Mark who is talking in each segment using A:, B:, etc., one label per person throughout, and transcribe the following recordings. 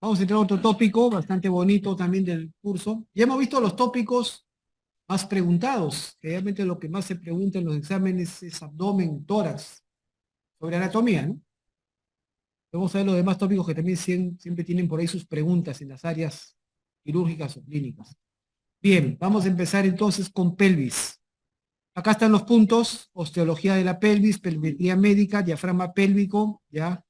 A: Vamos a entrar a otro tópico bastante bonito también del curso. Ya hemos visto los tópicos más preguntados, que realmente lo que más se pregunta en los exámenes es abdomen, tórax, sobre anatomía, ¿no? Vamos a ver los demás tópicos que también siempre tienen por ahí sus preguntas en las áreas quirúrgicas o clínicas. Bien, vamos a empezar entonces con pelvis. Acá están los puntos: osteología de la pelvis, pelvimetría médica, diafragma pélvico, ya,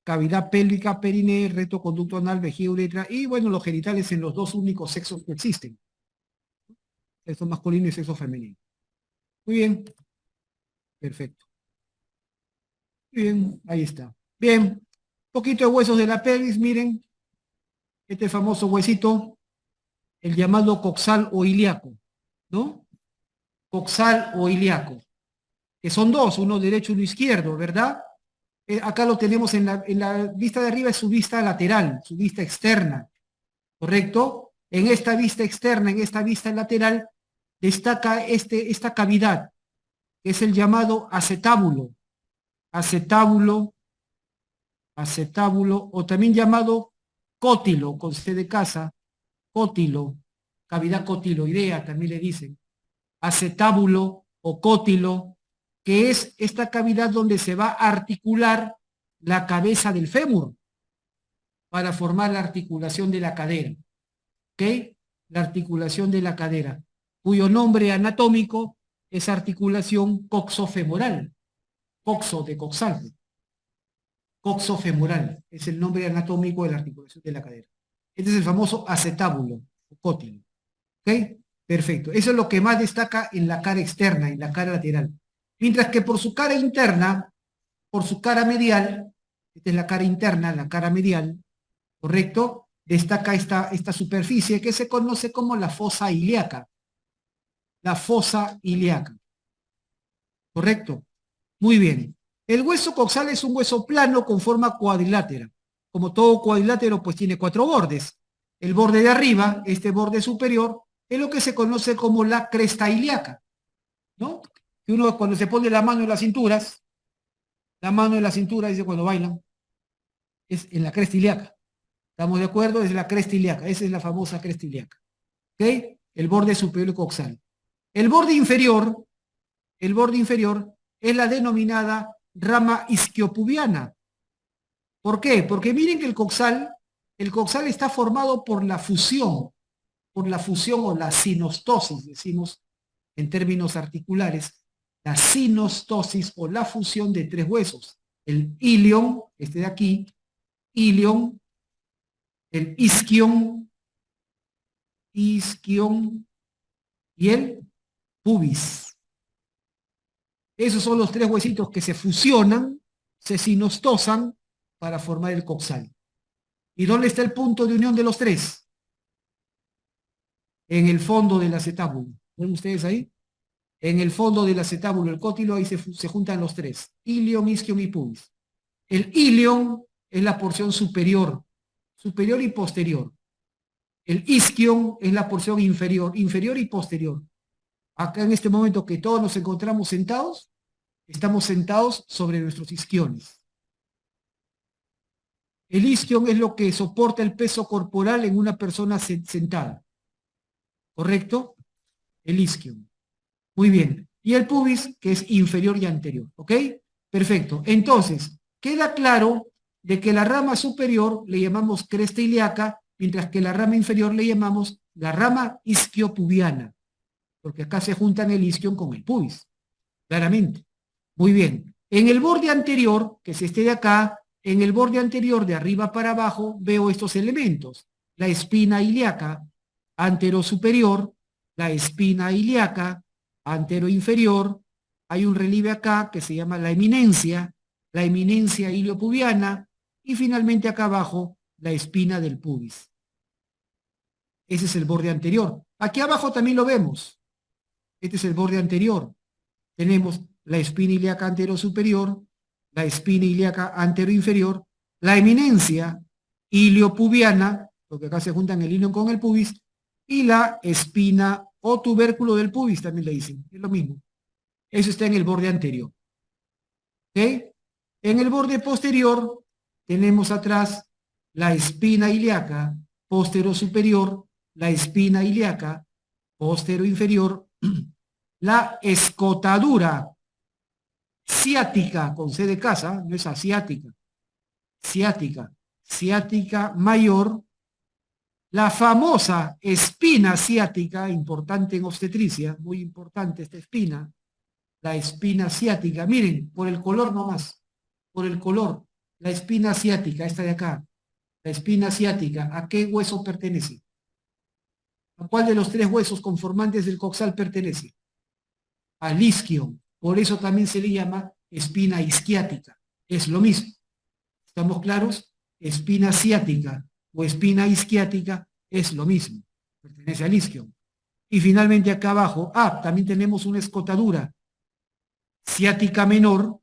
A: cavidad pélvica, perineo, recto, conducto anal, vejiga, uretra, y bueno, los genitales en los dos únicos sexos que existen, sexo masculino y sexo femenino. Muy bien, perfecto. Muy bien, ahí está. Bien, poquito de huesos de la pelvis, miren, este famoso huesito, el llamado coxal o ilíaco, ¿no? Coxal o ilíaco, que son dos, uno derecho y uno izquierdo, ¿verdad? Acá lo tenemos en la vista de arriba, es su vista lateral, su vista externa, ¿correcto? En esta vista externa, en esta vista lateral, destaca esta cavidad, que es el llamado acetábulo, acetábulo, acetábulo, o también llamado cótilo, con C de casa, cótilo, cavidad cotiloidea, también le dicen, acetábulo o cótilo, que es esta cavidad donde se va a articular la cabeza del fémur para formar la articulación de la cadera, ¿ok? La articulación de la cadera, cuyo nombre anatómico es articulación coxofemoral, coxo de coxal, coxofemoral, es el nombre anatómico de la articulación de la cadera. Este es el famoso acetábulo, o cótilo, ¿ok? Perfecto, eso es lo que más destaca en la cara externa, en la cara lateral. Mientras que por su cara interna, por su cara medial, esta es la cara interna, la cara medial, ¿correcto? Destaca esta superficie que se conoce como la fosa ilíaca. La fosa ilíaca. ¿Correcto? Muy bien. El hueso coxal es un hueso plano con forma cuadrilátera. Como todo cuadrilátero, pues tiene cuatro bordes. El borde de arriba, este borde superior, es lo que se conoce como la cresta ilíaca, ¿no? Que uno cuando se pone la mano en las cinturas, la mano en la cintura, dice cuando bailan, es en la cresta ilíaca. ¿Estamos de acuerdo? Es la cresta ilíaca. Esa es la famosa cresta ilíaca. ¿Ok? El borde superior coxal. El borde inferior es la denominada rama isquiopubiana. ¿Por qué? Porque miren que el coxal está formado por la fusión o la sinostosis, decimos en términos articulares, la sinostosis o la fusión de tres huesos. El ilion, este de aquí, ilion, el isquion y el pubis. Esos son los tres huesitos que se fusionan, se sinostosan para formar el coxal. ¿Y dónde está el punto de unión de los tres? En el fondo del acetábulo. ¿Ven ustedes ahí? En el fondo del acetábulo, el cótilo, ahí se juntan los tres. Ilion, isquion y pubis. El ilion es la porción superior y posterior. El isquion es la porción inferior y posterior. Acá en este momento que todos nos encontramos sentados, estamos sentados sobre nuestros isquiones. El isquion es lo que soporta el peso corporal en una persona sentada. ¿Correcto? El isquion. Muy bien. Y el pubis, que es inferior y anterior. ¿Ok? Perfecto. Entonces, queda claro de que la rama superior le llamamos cresta ilíaca, mientras que la rama inferior le llamamos la rama isquiopubiana, porque acá se juntan el isquion con el pubis. Claramente. Muy bien. En el borde anterior, que es este de acá, en el borde anterior de arriba para abajo, veo estos elementos. La espina ilíaca anterosuperior, la espina ilíaca anteroinferior, hay un relieve acá que se llama la eminencia iliopubiana, y finalmente acá abajo, la espina del pubis. Ese es el borde anterior. Aquí abajo también lo vemos. Este es el borde anterior. Tenemos la espina ilíaca anterosuperior, la espina ilíaca anteroinferior, la eminencia iliopubiana, porque acá se juntan el ilion con el pubis, y la espina o tubérculo del pubis, también le dicen, es lo mismo. Eso está en el borde anterior. ¿Ok? En el borde posterior tenemos atrás la espina ilíaca posterior-superior, la espina ilíaca posterior-inferior, la escotadura ciática, con C de casa, no es asiática, ciática, ciática mayor, la famosa espina ciática, importante en obstetricia, muy importante esta espina, la espina ciática, miren, por el color nomás, por el color, la espina ciática, esta de acá, la espina ciática, ¿a qué hueso pertenece? ¿A cuál de los tres huesos conformantes del coxal pertenece? Al isquio, por eso también se le llama espina isquiática, es lo mismo. ¿Estamos claros? Espina ciática o espina isquiática es lo mismo, pertenece al isquio. Y finalmente acá abajo, también tenemos una escotadura ciática menor,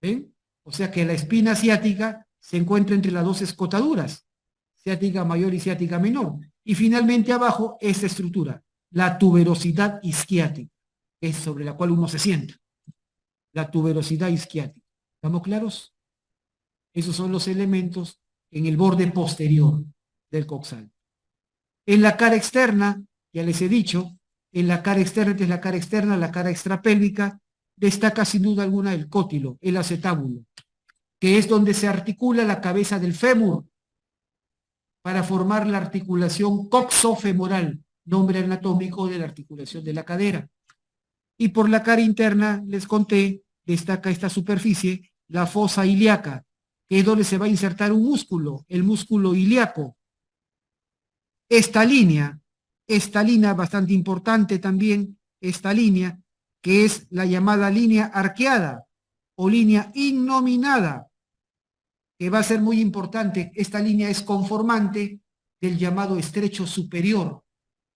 A: ¿ven? O sea que la espina ciática se encuentra entre las dos escotaduras, ciática mayor y ciática menor. Y finalmente abajo, esta estructura, la tuberosidad isquiática, que es sobre la cual uno se sienta. La tuberosidad isquiática. ¿Estamos claros? Esos son los elementos en el borde posterior del coxal. En la cara externa, ya les he dicho, en la cara externa, esta es la cara externa, la cara extrapélvica, destaca sin duda alguna el cótilo, el acetábulo, que es donde se articula la cabeza del fémur para formar la articulación coxofemoral, nombre anatómico de la articulación de la cadera. Y por la cara interna, les conté, destaca esta superficie, la fosa ilíaca, que es donde se va a insertar un músculo, el músculo ilíaco. Esta línea bastante importante también, esta línea, que es la llamada línea arqueada o línea innominada, que va a ser muy importante. Esta línea es conformante del llamado estrecho superior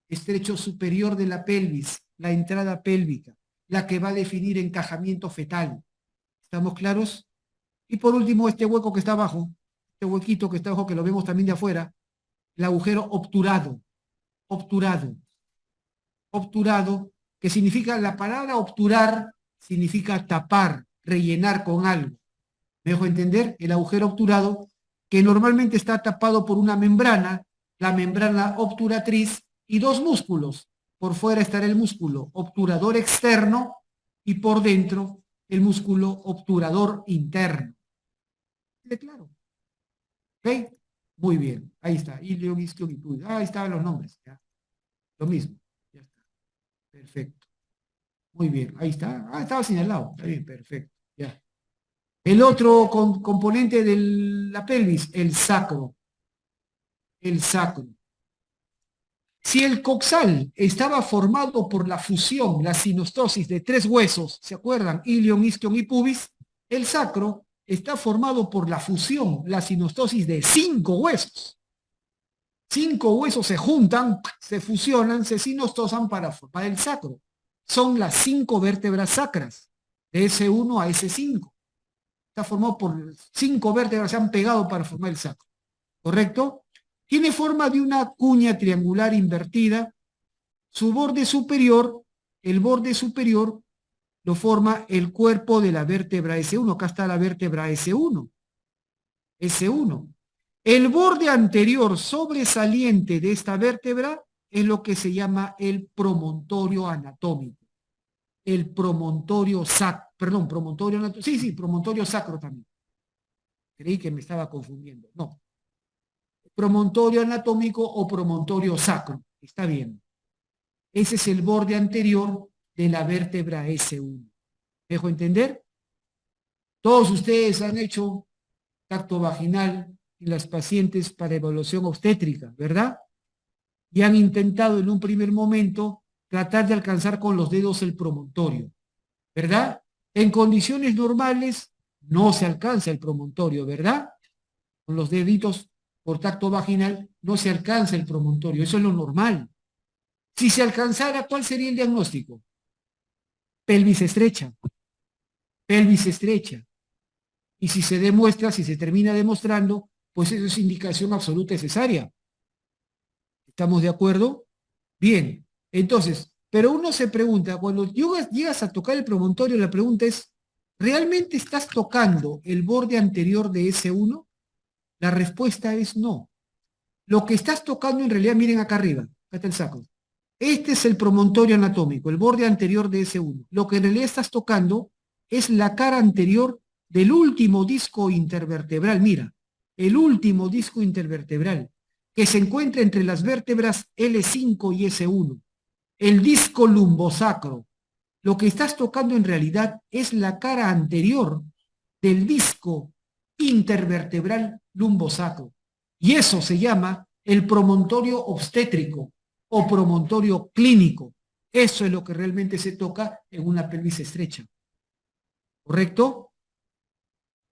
A: de la pelvis, la entrada pélvica, la que va a definir encajamiento fetal. ¿Estamos claros? Y por último, este hueco que está abajo, este huequito que está abajo, que lo vemos también de afuera, el agujero obturado, que significa, la palabra obturar significa tapar, rellenar con algo. ¿Me dejo entender? El agujero obturado, que normalmente está tapado por una membrana, la membrana obturatriz, y dos músculos. Por fuera estará el músculo obturador externo y por dentro el músculo obturador interno. ¿Quede claro? ¿Ok? Muy bien. Ahí está. Ilion, isquion y pubis. Ahí estaban los nombres. ¿Ya? Lo mismo. Ya está. Perfecto. Muy bien. Ahí está. Estaba señalado. Está bien. Perfecto. Ya. El otro componente de la pelvis, el sacro. El sacro. Si el coxal estaba formado por la fusión, la sinostosis de tres huesos, ¿se acuerdan? Ilion, isquion y pubis. El sacro está formado por la fusión, la sinostosis de 5 huesos. 5 huesos se juntan, se fusionan, se sinostosan para formar el sacro. Son las 5 vértebras sacras, de S1 a S5. Está formado por 5 vértebras, se han pegado para formar el sacro. ¿Correcto? Tiene forma de una cuña triangular invertida. Su borde superior, el borde superior, lo forma el cuerpo de la vértebra S1. Acá está la vértebra S1. S1. El borde anterior sobresaliente de esta vértebra es lo que se llama el promontorio anatómico. El promontorio sacro, perdón, promontorio anatómico. Sí, promontorio sacro también. Creí que me estaba confundiendo. No. Promontorio anatómico o promontorio sacro. Está bien. Ese es el borde anterior de la vértebra S1. ¿Me dejo entender? Todos ustedes han hecho tacto vaginal en las pacientes para evaluación obstétrica, ¿verdad? Y han intentado en un primer momento tratar de alcanzar con los dedos el promontorio, ¿verdad? En condiciones normales no se alcanza el promontorio, ¿verdad? Con los deditos por tacto vaginal no se alcanza el promontorio, eso es lo normal. Si se alcanzara, ¿cuál sería el diagnóstico? Pelvis estrecha. Pelvis estrecha. Y si se demuestra, si se termina demostrando, pues eso es indicación absoluta y cesárea. ¿Estamos de acuerdo? Bien, entonces, pero uno se pregunta, cuando llegas a tocar el promontorio, la pregunta es, ¿realmente estás tocando el borde anterior de S1? La respuesta es no. Lo que estás tocando en realidad, miren acá arriba, acá está el sacro. Este es el promontorio anatómico, el borde anterior de ese 1. Lo que en realidad estás tocando es la cara anterior del último disco intervertebral. Mira, el último disco intervertebral que se encuentra entre las vértebras L5 y S1. El disco lumbosacro. Lo que estás tocando en realidad es la cara anterior del disco intervertebral lumbosacro. Y eso se llama el promontorio obstétrico o promontorio clínico. Eso es lo que realmente se toca en una pelvis estrecha. ¿Correcto?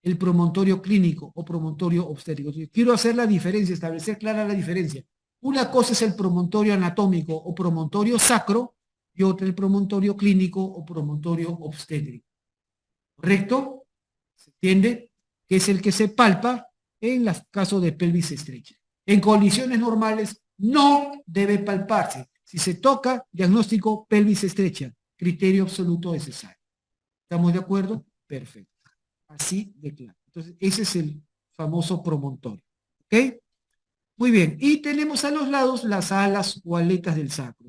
A: El promontorio clínico o promontorio obstétrico. Quiero hacer la diferencia, establecer clara la diferencia. Una cosa es el promontorio anatómico o promontorio sacro y otra el promontorio clínico o promontorio obstétrico. ¿Correcto? ¿Se entiende? Que es el que se palpa en los casos de pelvis estrecha. En condiciones normales no debe palparse. Si se toca, diagnóstico pelvis estrecha, criterio absoluto necesario. ¿Estamos de acuerdo? Perfecto. Así de claro. Entonces, ese es el famoso promontorio. ¿Ok? Muy bien. Y tenemos a los lados las alas o aletas del sacro.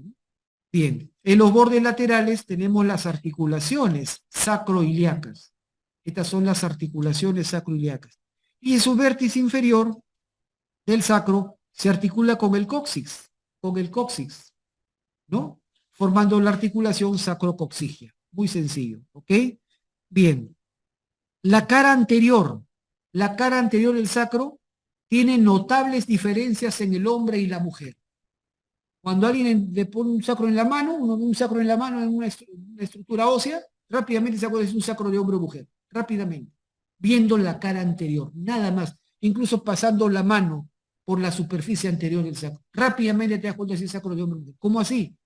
A: Bien. En los bordes laterales tenemos las articulaciones sacroiliacas. Estas son las articulaciones sacroiliacas. Y en su vértice inferior del sacro se articula con el cóccix, ¿no? Formando la articulación sacrocoxigia. Muy sencillo, ¿ok? Bien. La cara anterior del sacro tiene notables diferencias en el hombre y la mujer. Cuando alguien le pone un sacro en la mano, uno ve un sacro en la mano en una estructura ósea, rápidamente se acuerda que es un sacro de hombre o mujer. Rápidamente. Viendo la cara anterior, nada más. Incluso pasando la mano por la superficie anterior del sacro. Rápidamente te das cuenta si es sacro de hombre o mujer. ¿Cómo así?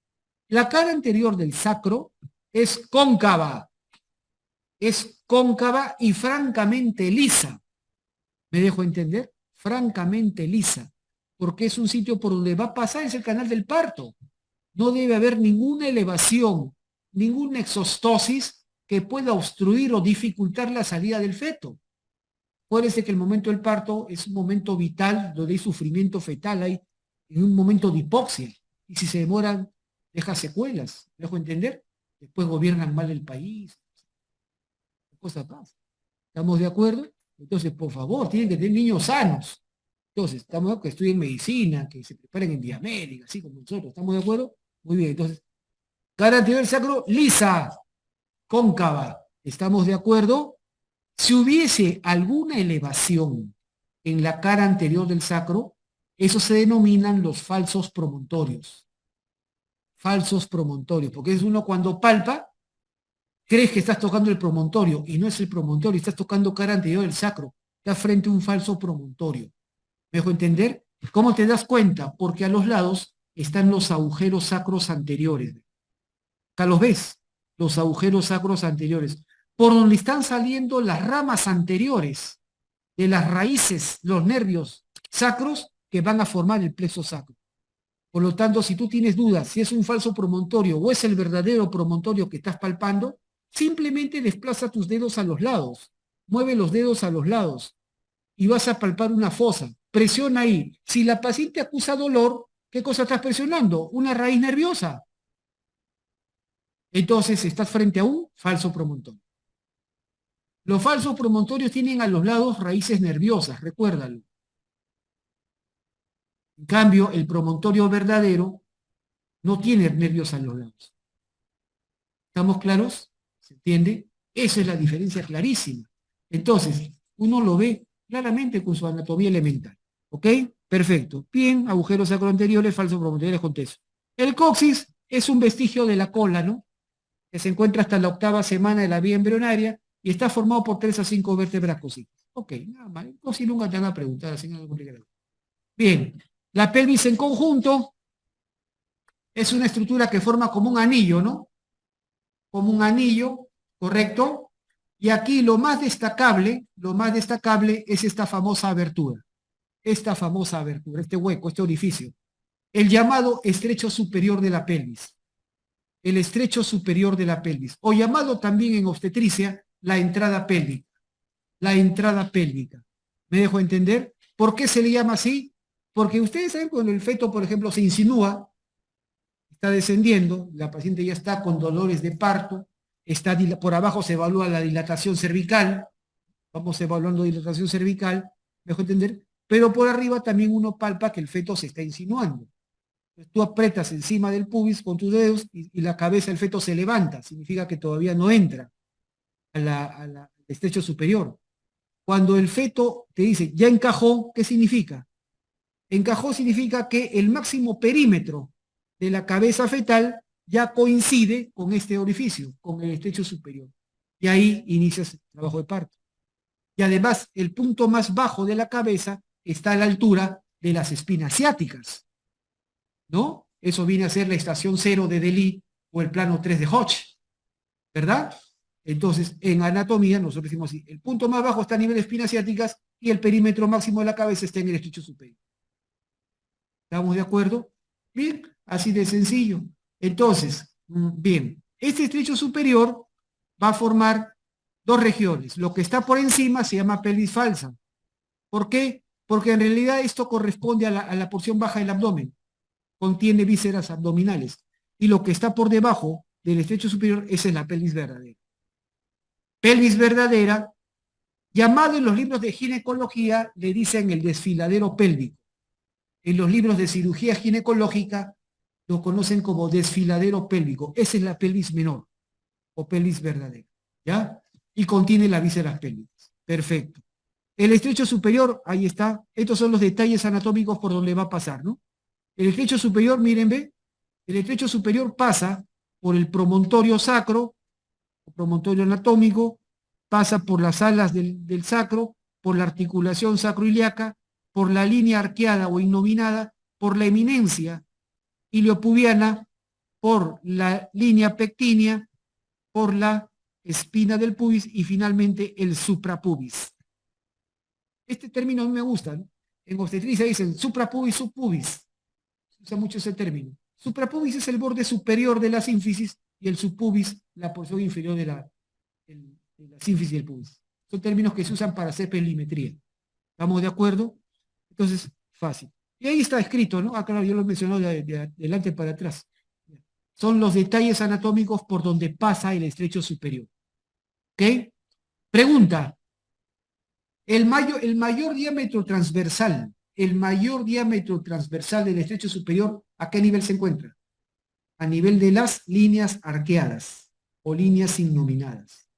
A: La cara anterior del sacro es cóncava. Es cóncava y francamente lisa. ¿Me dejo entender? Francamente lisa. Porque es un sitio por donde va a pasar, es el canal del parto. No debe haber ninguna elevación, ninguna exostosis que pueda obstruir o dificultar la salida del feto. Acuérdense que el momento del parto es un momento vital donde hay sufrimiento fetal, hay en un momento de hipoxia. Y si se demoran, deja secuelas. ¿Me dejo entender? Después gobiernan mal el país. Cosa pasa. ¿Estamos de acuerdo? Entonces, por favor, tienen que tener niños sanos. Entonces, estamos de acuerdo que estudien medicina, que se preparen en vía médica, así como nosotros. ¿Estamos de acuerdo? Muy bien, entonces, cara anterior sacro, lisa, cóncava. ¿Estamos de acuerdo? Si hubiese alguna elevación en la cara anterior del sacro, eso se denominan los falsos promontorios. Falsos promontorios, porque es uno cuando palpa, crees que estás tocando el promontorio y no es el promontorio, estás tocando cara anterior del sacro, estás frente a un falso promontorio. ¿Me dejo entender? ¿Cómo te das cuenta? Porque a los lados están los agujeros sacros anteriores. Acá los ves, los agujeros sacros anteriores, por donde están saliendo las ramas anteriores de las raíces, los nervios sacros que van a formar el plexo sacro. Por lo tanto, si tú tienes dudas si es un falso promontorio o es el verdadero promontorio que estás palpando, simplemente desplaza tus dedos a los lados, mueve los dedos a los lados y vas a palpar una fosa. Presiona ahí. Si la paciente acusa dolor, ¿qué cosa estás presionando? Una raíz nerviosa. Entonces estás frente a un falso promontorio. Los falsos promontorios tienen a los lados raíces nerviosas, recuérdalo. En cambio, el promontorio verdadero no tiene nervios a los lados. ¿Estamos claros? ¿Se entiende? Esa es la diferencia clarísima. Entonces, uno lo ve claramente con su anatomía elemental. ¿Ok? Perfecto. Bien, agujeros sacroanteriores, falsos promontorios con teso. El coxis es un vestigio de la cola, ¿no? Que se encuentra hasta la 8ª semana de la vía embrionaria y está formado por 3 a 5 vértebras cositas. Ok, nada más. El coxis nunca te van a preguntar, así no complicado. Bien, la pelvis en conjunto es una estructura que forma como un anillo, ¿no? Como un anillo, ¿correcto? Y aquí lo más destacable es esta famosa abertura, este hueco, este orificio, el llamado estrecho superior de la pelvis, el estrecho superior de la pelvis, o llamado también en obstetricia la entrada pélvica. ¿Me dejo entender? ¿Por qué se le llama así? Porque ustedes saben cuando el feto, por ejemplo, se insinúa, está descendiendo, la paciente ya está con dolores de parto, por abajo se evalúa la dilatación cervical, vamos evaluando dilatación cervical, mejor entender, pero por arriba también uno palpa que el feto se está insinuando. Entonces, tú apretas encima del pubis con tus dedos y la cabeza del feto se levanta, significa que todavía no entra al estrecho superior. Cuando el feto te dice, ya encajó, ¿qué significa? Encajó significa que el máximo perímetro de la cabeza fetal ya coincide con este orificio, con el estrecho superior. Y ahí inicias el trabajo de parto. Y además, el punto más bajo de la cabeza está a la altura de las espinas ciáticas, ¿no? Eso viene a ser la estación 0 de Delis o el plano 3 de Hodge, ¿verdad? Entonces, en anatomía, nosotros decimos así, el punto más bajo está a nivel de espinas ciáticas y el perímetro máximo de la cabeza está en el estrecho superior. ¿Estamos de acuerdo? Bien, así de sencillo. Entonces, bien, este estrecho superior va a formar dos regiones. Lo que está por encima se llama pelvis falsa. ¿Por qué? Porque en realidad esto corresponde a la porción baja del abdomen. Contiene vísceras abdominales. Y lo que está por debajo del estrecho superior, esa es la pelvis verdadera. Pelvis verdadera, llamado en los libros de ginecología, le dicen el desfiladero pélvico. En los libros de cirugía ginecológica lo conocen como desfiladero pélvico. Esa es la pelvis menor o pelvis verdadera, ¿ya? Y contiene las vísceras pélvicas. Perfecto. El estrecho superior, ahí está. Estos son los detalles anatómicos por donde va a pasar, ¿no? El estrecho superior, miren, ve. El estrecho superior pasa por el promontorio sacro, o promontorio anatómico, pasa por las alas del sacro, por la articulación sacroiliaca, por la línea arqueada o innominada, por la eminencia iliopubiana, por la línea pectínea, por la espina del pubis y finalmente el suprapubis. Este término a mí me gusta, ¿no? En obstetricia dicen suprapubis, subpubis. Se usa mucho ese término. Suprapubis es el borde superior de la sínfisis y el subpubis la porción inferior de la sínfisis y el pubis. Son términos que se usan para hacer pelimetría. ¿Estamos de acuerdo? Entonces, fácil. Y ahí está escrito, ¿no? Acá yo lo mencioné de adelante para atrás. Son los detalles anatómicos por donde pasa el estrecho superior. ¿Ok? Pregunta. El mayor diámetro transversal, del estrecho superior, ¿a qué nivel se encuentra? A nivel de las líneas arqueadas o líneas innominadas.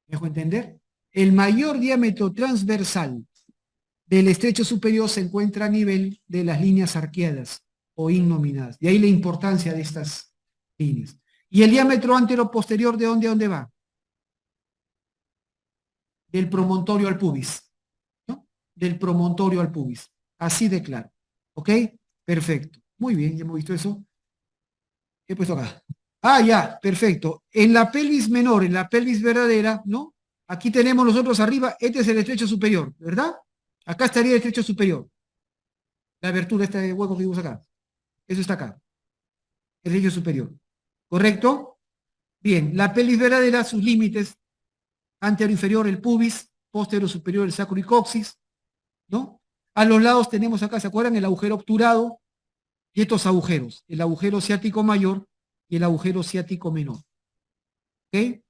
A: ¿Me dejo entender? El mayor diámetro transversal del estrecho superior se encuentra a nivel de las líneas arqueadas o innominadas. De ahí la importancia de estas líneas. ¿Y el diámetro antero-posterior de dónde a dónde va? Del promontorio al pubis, ¿no? Del promontorio al pubis. Así de claro. ¿Ok? Perfecto. Muy bien, ya hemos visto eso. ¿Qué he puesto acá? Ah, ya, perfecto. En la pelvis menor, en la pelvis verdadera, ¿no? Aquí tenemos nosotros arriba, este es el estrecho superior, ¿verdad? Acá estaría el estrecho superior. La abertura, este hueco que vimos acá. Eso está acá. El estrecho superior. ¿Correcto? Bien, la pelvis verdadera, sus límites, anterior inferior el pubis, posterior superior el sacro y coxis, ¿no? A los lados tenemos acá, ¿se acuerdan? El agujero obturado y estos agujeros, el agujero ciático mayor y el agujero ciático menor. ¿Ok?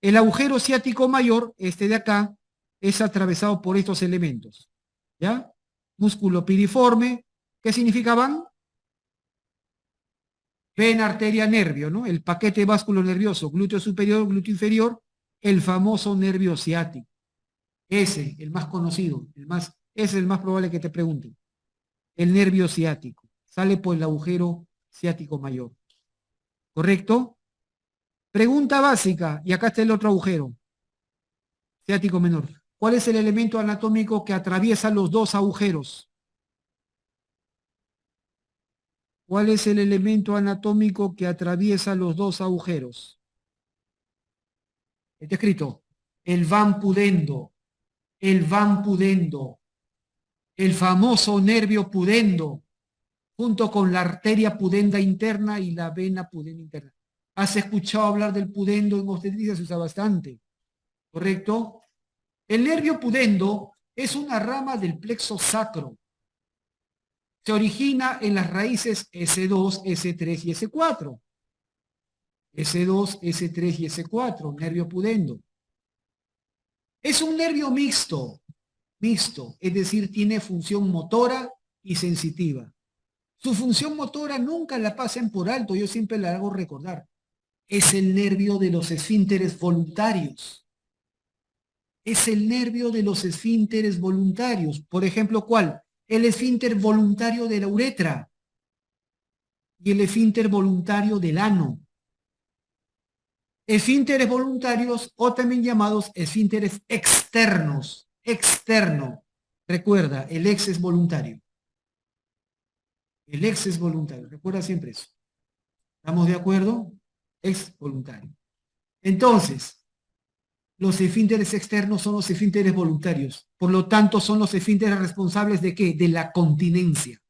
A: El agujero ciático mayor, este de acá, es atravesado por estos elementos, ¿ya? Músculo piriforme, ¿qué significaban? Vena, arteria, nervio, ¿no? El paquete vasculo nervioso, glúteo superior, glúteo inferior, el famoso nervio ciático. Ese, el más conocido, ese es el más probable que te pregunten. El nervio ciático. Sale por el agujero ciático mayor. ¿Correcto? Pregunta básica, y acá está el otro agujero, ciático menor. ¿Cuál es el elemento anatómico que atraviesa los dos agujeros? ¿Cuál es el elemento anatómico que atraviesa los dos agujeros? Está escrito, el van pudendo, el van pudendo, el famoso nervio pudendo, junto con la arteria pudenda interna y la vena pudenda interna. ¿Has escuchado hablar del pudendo en obstetricia? Se usa bastante, ¿correcto? El nervio pudendo Es una rama del plexo sacro. Se origina en las raíces S2, S3 y S4. S2, S3 y S4, nervio pudendo. Es un nervio mixto, es decir, tiene función motora y sensitiva. Su función motora nunca la pasen por alto, yo siempre la hago recordar. Es el nervio de los esfínteres voluntarios. Es el nervio de los esfínteres voluntarios. Por ejemplo, ¿cuál? El esfínter voluntario de la uretra y el esfínter voluntario del ano. Esfínteres voluntarios o también llamados esfínteres externos. Externo. Recuerda, el ex es voluntario. El ex es voluntario. Recuerda siempre eso. ¿Estamos de acuerdo? Ex voluntario. Entonces, los esfínteres externos son los esfínteres voluntarios. Por lo tanto, son los esfínteres responsables ¿de qué? De la continencia.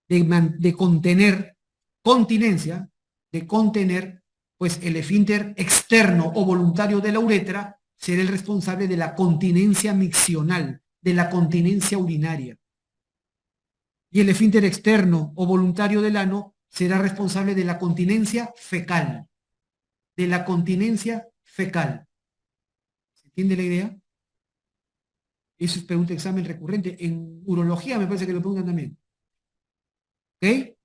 A: De contener, continencia, de contener, pues el esfínter externo o voluntario de la uretra será el responsable de la continencia miccional, de la continencia urinaria. Y el esfínter externo o voluntario del ano será responsable de la continencia fecal. De la continencia fecal. ¿Se entiende la idea? Eso es pregunta de examen recurrente. En urología me parece que lo preguntan también. ¿Ok?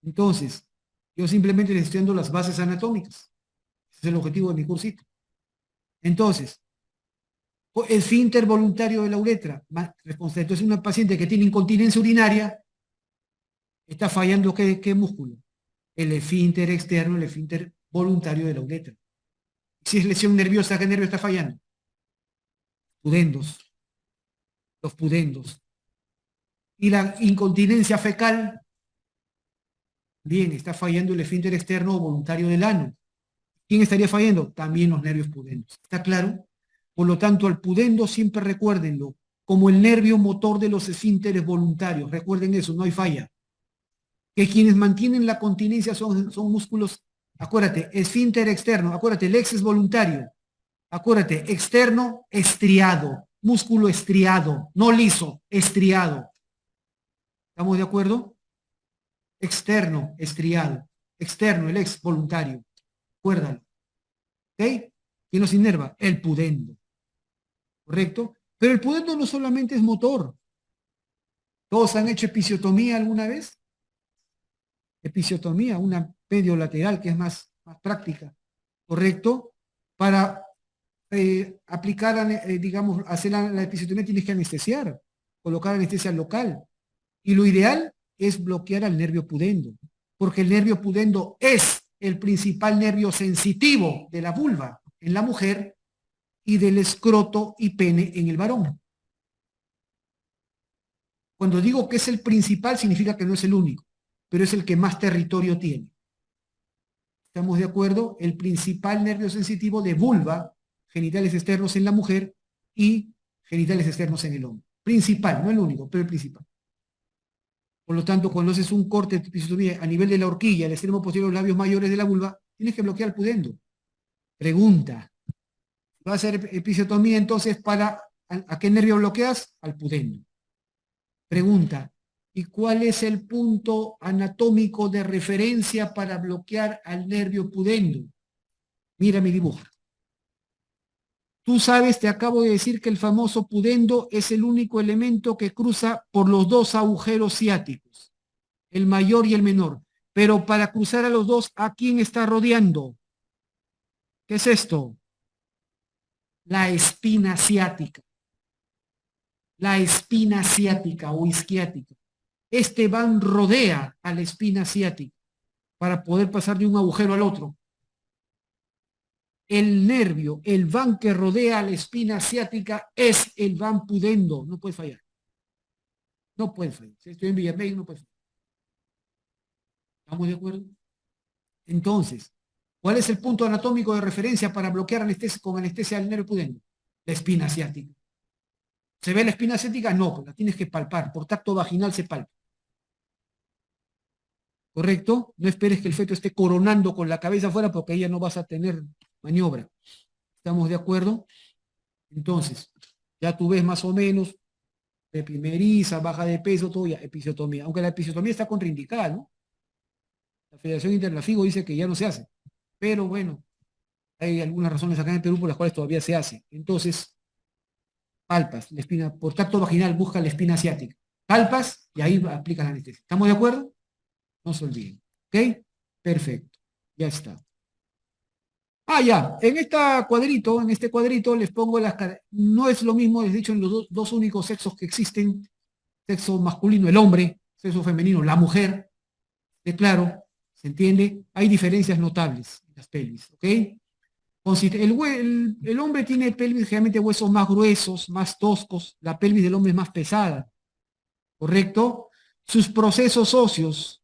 A: Entonces, yo simplemente les estoy dando las bases anatómicas. Ese es el objetivo de mi cursito. Entonces, esfínter voluntario de la uretra. Entonces, una paciente que tiene incontinencia urinaria está fallando ¿qué músculo? El esfínter externo, el esfínter voluntario de la uretra. Si es lesión nerviosa, ¿qué nervio está fallando? Pudendos. Los pudendos. Y la incontinencia fecal, bien, está fallando el esfínter externo o voluntario del ano. ¿Quién estaría fallando? También los nervios pudendos. ¿Está claro? Por lo tanto, al pudendo siempre recuérdenlo como el nervio motor de los esfínteres voluntarios. Recuerden eso, no hay falla. Que quienes mantienen la continencia son músculos, acuérdate, esfínter externo, acuérdate, el ex es voluntario. Acuérdate, externo, estriado, músculo estriado, no liso, estriado. ¿Estamos de acuerdo? Externo, estriado. Externo, el ex voluntario. Acuérdalo. ¿Ok? ¿Quién nos inerva? El pudendo. ¿Correcto? Pero el pudendo no solamente es motor. ¿Todos han hecho episiotomía alguna vez? Episiotomía, una medio lateral que es más práctica. ¿Correcto? Para aplicar, digamos, hacer la episiotomía tienes que anestesiar, colocar anestesia local. Y lo ideal es bloquear al nervio pudendo, porque el nervio pudendo es el principal nervio sensitivo de la vulva en la mujer y del escroto y pene en el varón. Cuando digo que es el principal, significa que no es el único, pero es el que más territorio tiene. ¿Estamos de acuerdo? El principal nervio sensitivo de vulva, genitales externos en la mujer y genitales externos en el hombre. Principal, no el único, pero el principal. Por lo tanto, cuando haces un corte de episiotomía a nivel de la horquilla, el extremo posterior de los labios mayores de la vulva, tienes que bloquear el pudendo. Pregunta. ¿Va a hacer episiotomía entonces a qué nervio bloqueas? Al pudendo. Pregunta. ¿Y cuál es el punto anatómico de referencia para bloquear al nervio pudendo? Mira mi dibujo. Tú sabes, te acabo de decir que el famoso pudendo es el único elemento que cruza por los dos agujeros ciáticos, el mayor y el menor. Pero para cruzar a los dos, ¿a quién está rodeando? ¿Qué es esto? La espina ciática. La espina ciática o isquiática. Este van rodea a la espina ciática para poder pasar de un agujero al otro. El nervio, el van que rodea a la espina ciática es el van pudendo. No puede fallar. No puede fallar. Si estoy en Villamey, no puede fallar. ¿Estamos de acuerdo? Entonces, ¿cuál es el punto anatómico de referencia para bloquear anestesia, con anestesia al nervio pudendo? La espina ciática. ¿Se ve la espina ciática? No, pues la tienes que palpar. Por tacto vaginal se palpa. ¿Correcto? No esperes que el feto esté coronando con la cabeza afuera porque ahí ya no vas a tener maniobra. ¿Estamos de acuerdo? Entonces, Ya tú ves más o menos, de primeriza, baja de peso, todo ya, episiotomía. Aunque la episiotomía está contraindicada, ¿no? La Federación Internacional FIGO dice que ya no se hace. Pero bueno, hay algunas razones acá en Perú por las cuales todavía se hace. Entonces, palpas, la espina, por tacto vaginal busca la espina asiática. Palpas y ahí aplicas la anestesia. ¿Estamos de acuerdo? No se olviden. ¿Ok? Perfecto. Ya está. Ah, ya. En este cuadrito les pongo no es lo mismo, les he dicho, en los dos únicos sexos que existen, sexo masculino, el hombre, sexo femenino, la mujer. Claro, ¿se entiende? Hay diferencias notables en las pelvis, ¿ok? El hombre tiene pelvis, generalmente huesos más gruesos, más toscos, la pelvis del hombre es más pesada, ¿correcto? Sus procesos óseos,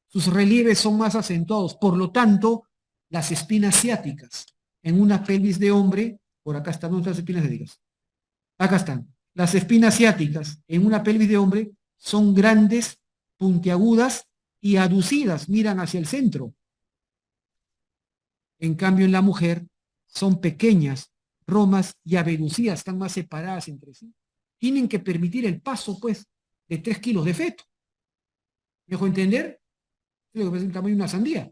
A: sus relieves son más acentuados, por lo tanto, las espinas ciáticas en una pelvis de hombre, por acá están nuestras espinas ciáticas, acá están, las espinas ciáticas en una pelvis de hombre son grandes, puntiagudas y aducidas, miran hacia el centro. En cambio, en la mujer son pequeñas, romas y abducidas, están más separadas entre sí. Tienen que permitir el paso, pues, de 3 kilos de feto. ¿Me dejo entender? Es lo que es el tamaño de una sandía.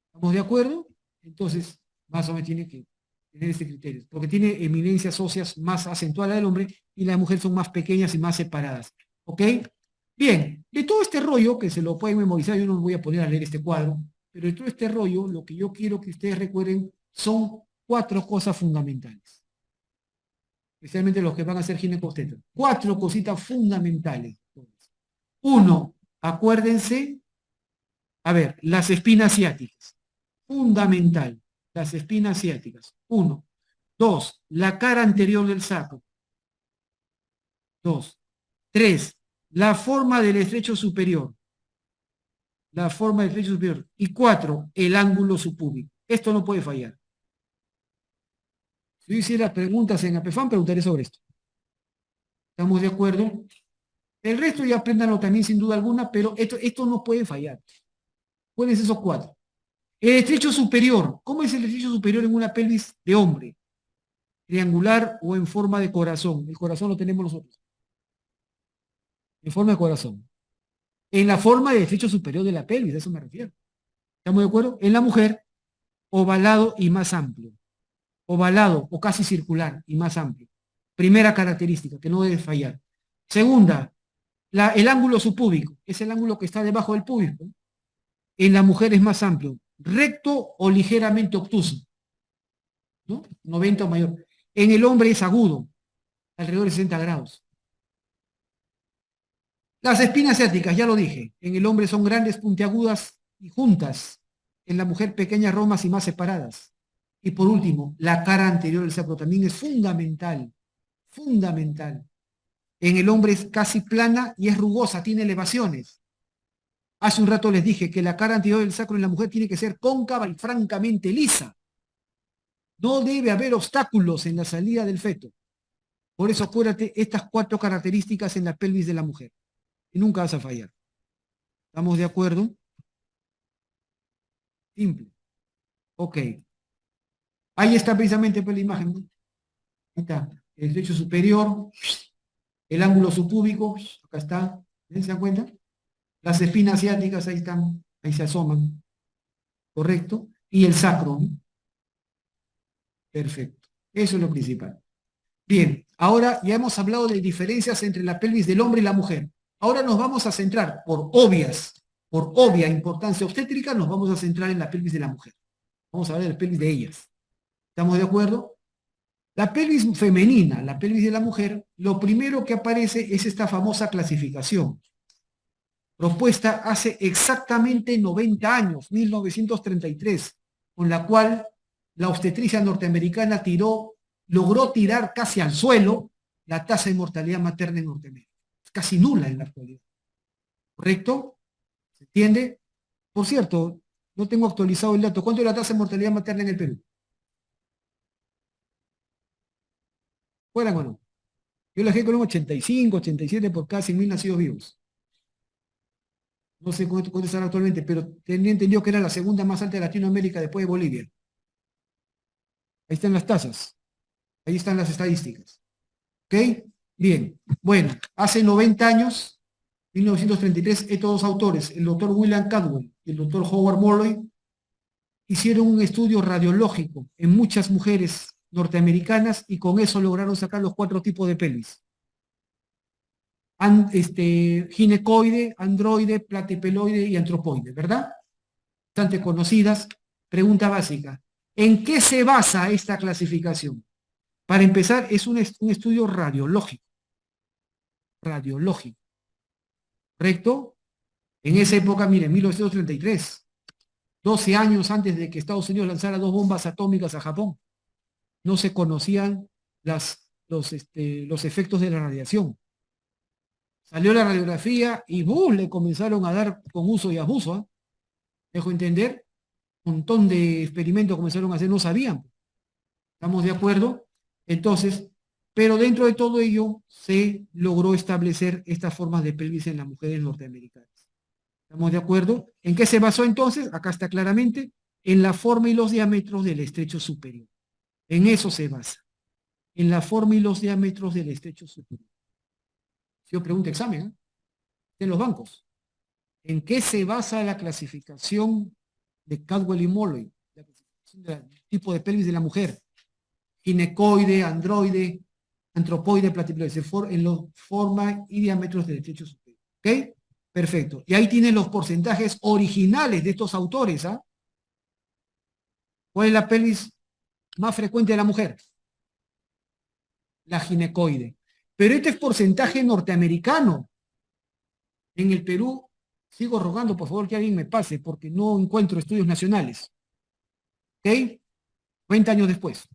A: ¿Estamos de acuerdo? Entonces, más o menos tiene que tener este criterio, porque tiene eminencias óseas más acentuadas del hombre y las mujeres son más pequeñas y más separadas. ¿Ok? Bien, de todo este rollo, que se lo pueden memorizar, yo no me voy a poner a leer este cuadro, pero de todo este rollo, lo que yo quiero que ustedes recuerden son 4 cosas fundamentales, especialmente los que van a ser ginecobstetras. 4 cositas fundamentales. Uno, acuérdense, a ver, las espinas ciáticas. Fundamental, las espinas ciáticas. Uno. Dos, la cara anterior del sacro. Dos. Tres, la forma del estrecho superior. La forma del estrecho superior. Y cuatro, el ángulo subpúbico. Esto no puede fallar. Si yo hiciera preguntas en APFAN, preguntaré sobre esto. ¿Estamos de acuerdo? El resto ya apréndanlo también sin duda alguna, pero esto no puede fallar. ¿Cuáles son esos 4? El estrecho superior. ¿Cómo es el estrecho superior en una pelvis de hombre? Triangular o en forma de corazón. El corazón lo tenemos nosotros. En forma de corazón. En la forma de estrecho superior de la pelvis, a eso me refiero. ¿Estamos de acuerdo? En la mujer, ovalado y más amplio. Ovalado o casi circular y más amplio. Primera característica que no debe fallar. Segunda, el ángulo subpúbico. Es el ángulo que está debajo del púbico. En la mujer es más amplio. Recto o ligeramente obtuso. ¿No? 90 o mayor. En el hombre es agudo. Alrededor de 60 grados. Las espinas ciáticas, ya lo dije, en el hombre son grandes, puntiagudas y juntas. En la mujer pequeñas romas y más separadas. Y por último, la cara anterior del sacro también es fundamental, fundamental. En el hombre es casi plana y es rugosa, tiene elevaciones. Hace un rato les dije que la cara anterior del sacro en la mujer tiene que ser cóncava y francamente lisa. No debe haber obstáculos en la salida del feto. Por eso acuérdate estas 4 características en la pelvis de la mujer. Y nunca vas a fallar. ¿Estamos de acuerdo? Simple. Ok. Ahí está precisamente pues, la imagen. ¿No? Ahí está. El techo superior, el ángulo subpúbico, acá está. ¿Se dan cuenta? Las espinas ciáticas, ahí están, ahí se asoman. ¿Correcto? Y el sacro. ¿No? Perfecto. Eso es lo principal. Bien, ahora ya hemos hablado de diferencias entre la pelvis del hombre y la mujer. Ahora nos vamos a centrar, por obvia importancia obstétrica, nos vamos a centrar en la pelvis de la mujer. Vamos a hablar de la pelvis de ellas. ¿Estamos de acuerdo? La pelvis femenina, la pelvis de la mujer, lo primero que aparece es esta famosa clasificación, propuesta hace exactamente 90 años, 1933, con la cual la obstetricia norteamericana logró tirar casi al suelo la tasa de mortalidad materna en Norteamérica. Es casi nula en la actualidad. ¿Correcto? ¿Se entiende? Por cierto, no tengo actualizado el dato. ¿Cuánto es la tasa de mortalidad materna en el Perú? ¿Fueran o no? Yo la dejé con un 85, 87 por cada 100.000 nacidos vivos. No sé cuánto están actualmente, pero tenía entendido que era la segunda más alta de Latinoamérica después de Bolivia. Ahí están las tasas. Ahí están las estadísticas. ¿Ok? Bien. Bueno, hace 90 años, 1933, estos dos autores, el doctor William Cadwell y el doctor Howard Morley, hicieron un estudio radiológico en muchas mujeres norteamericanas y con eso lograron sacar los 4 tipos de pelvis. Ginecoide, androide, platipeloide y antropoide, ¿verdad? Bastante conocidas. Pregunta básica. ¿En qué se basa esta clasificación? Para empezar, es un estudio radiológico. Radiológico. ¿Correcto? En esa época, miren, 1933, 12 años antes de que Estados Unidos lanzara 2 bombas atómicas a Japón, no se conocían los efectos de la radiación. Salió la radiografía y ¡bum! Le comenzaron a dar con uso y abuso. ¿Eh? Dejo entender, un montón de experimentos comenzaron a hacer, no sabían. ¿Estamos de acuerdo? Entonces, pero dentro de todo ello se logró establecer estas formas de pelvis en las mujeres norteamericanas. ¿Estamos de acuerdo? ¿En qué se basó entonces? Acá está claramente, en la forma y los diámetros del estrecho superior. En eso se basa, en la forma y los diámetros del estrecho superior. Si yo pregunto examen, ¿eh? En los bancos. ¿En qué se basa la clasificación de Cadwell y Morley? La clasificación del tipo de pelvis de la mujer. Ginecoide, androide, antropoide, platipeloide, en los forma y diámetros del estrecho superior. ¿Ok? Perfecto. Y ahí tienen los porcentajes originales de estos autores. ¿Ah? ¿Cuál es la pelvis más frecuente de la mujer? La ginecoide. Pero este es porcentaje norteamericano. En el Perú, sigo rogando por favor que alguien me pase porque no encuentro estudios nacionales. ¿Ok? 20 años después,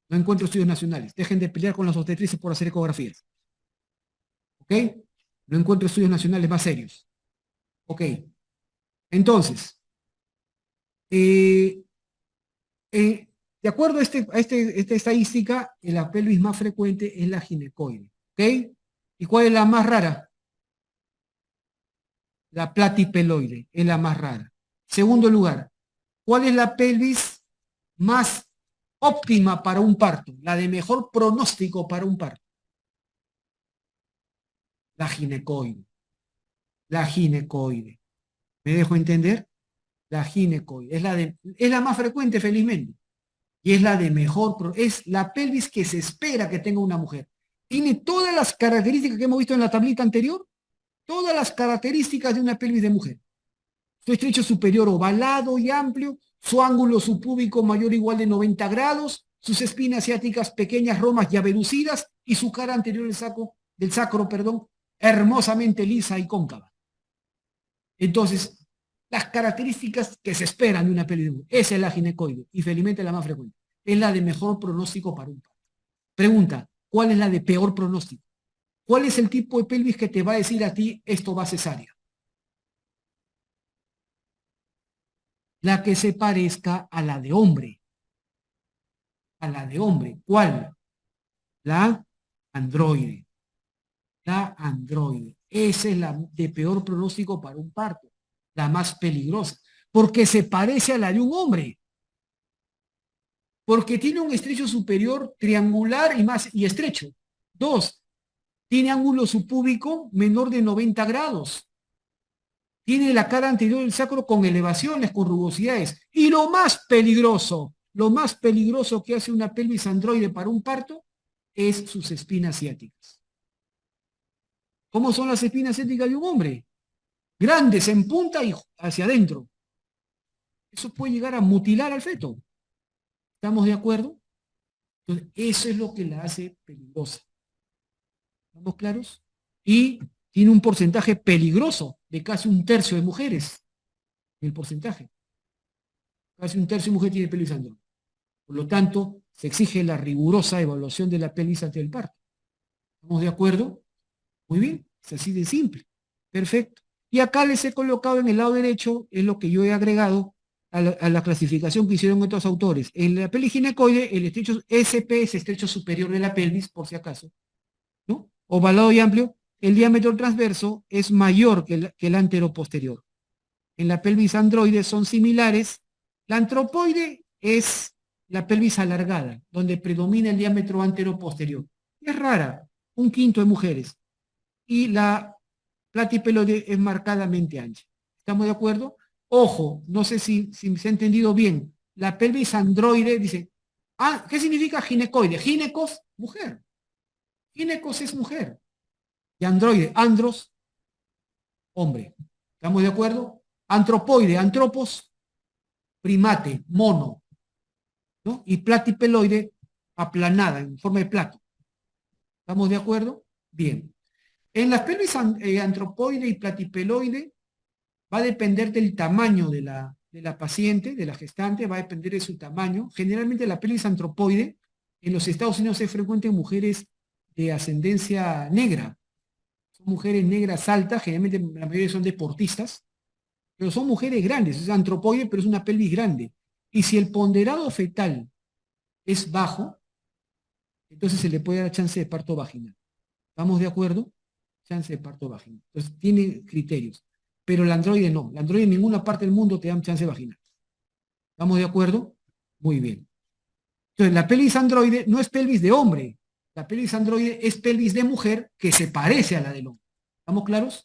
A: no encuentro estudios nacionales. Dejen de pelear con las obstetrices por hacer ecografías. ¿Ok? No encuentro estudios nacionales más serios. Ok. Entonces, eh, de acuerdo a, esta estadística, la pelvis más frecuente es la ginecoide. ¿Ok? ¿Y cuál es la más rara? La platipeloide es la más rara. Segundo lugar, ¿cuál es la pelvis más óptima para un parto? La de mejor pronóstico para un parto. La ginecoide. La ginecoide. ¿Me dejo entender? La ginecoide. Es la más frecuente, felizmente. Y es la de mejor, es la pelvis que se espera que tenga una mujer. Tiene todas las características que hemos visto en la tablita anterior, todas las características de una pelvis de mujer. Su estrecho superior ovalado y amplio, su ángulo subpúbico mayor o igual de 90 grados, sus espinas ciáticas pequeñas, romas y abducidas, y su cara anterior del sacro, hermosamente lisa y cóncava. Entonces, las características que se esperan de una pelvis de mujer. Esa es la ginecoide, y felizmente la más frecuente. Es la de mejor pronóstico para un parto. Pregunta, ¿cuál es la de peor pronóstico? ¿Cuál es el tipo de pelvis que te va a decir a ti esto va cesárea? La que se parezca a la de hombre. A la de hombre. ¿Cuál? La androide. La androide. Esa es la de peor pronóstico para un parto. La más peligrosa. Porque se parece a la de un hombre. Porque tiene un estrecho superior triangular y estrecho. 2. Tiene ángulo subpúbico menor de 90 grados. Tiene la cara anterior del sacro con elevaciones, con rugosidades. Y lo más peligroso que hace una pelvis androide para un parto es sus espinas ciáticas. ¿Cómo son las espinas ciáticas de un hombre? Grandes, en punta y hacia adentro. Eso puede llegar a mutilar al feto. ¿Estamos de acuerdo? Entonces, eso es lo que la hace peligrosa. ¿Estamos claros? Y tiene un porcentaje peligroso de casi un tercio de mujeres. El porcentaje. Casi un tercio de mujeres tiene pelvis androide. Por lo tanto, se exige la rigurosa evaluación de la pelvis antes del parto. ¿Estamos de acuerdo? Muy bien, es así de simple. Perfecto. Y acá les he colocado en el lado derecho, es lo que yo he agregado a la clasificación que hicieron otros autores. En la pelvis ginecoide, el estrecho SP es estrecho superior de la pelvis, por si acaso, ¿no? Ovalado y amplio, el diámetro transverso es mayor que el anteroposterior. En la pelvis androide son similares. La antropoide es la pelvis alargada, donde predomina el diámetro anteroposterior. Es rara, un quinto en mujeres. Y la platipeloide es marcadamente ancha. ¿Estamos de acuerdo? Ojo, no sé si se ha entendido bien. La pelvis androide dice, ah, ¿qué significa ginecoide? Ginecos, mujer. Ginecos es mujer. Y androide, andros, hombre. ¿Estamos de acuerdo? Antropoide, antropos, primate, mono, ¿no? Y platipeloide, aplanada, en forma de plato. ¿Estamos de acuerdo? Bien. En las pelvis antropoide y platipeloide va a depender del tamaño de la paciente, de la gestante, va a depender de su tamaño. Generalmente la pelvis antropoide en los Estados Unidos es frecuente en mujeres de ascendencia negra. Son mujeres negras altas, generalmente la mayoría son deportistas, pero son mujeres grandes, es antropoide, pero es una pelvis grande. Y si el ponderado fetal es bajo, entonces se le puede dar chance de parto vaginal. ¿Estamos de acuerdo? Chance de parto vaginal. Entonces tiene criterios. Pero la androide no. La androide en ninguna parte del mundo te dan chance vaginal. ¿Estamos de acuerdo? Muy bien. Entonces la pelvis androide no es pelvis de hombre. La pelvis androide es pelvis de mujer que se parece a la del hombre. ¿Estamos claros?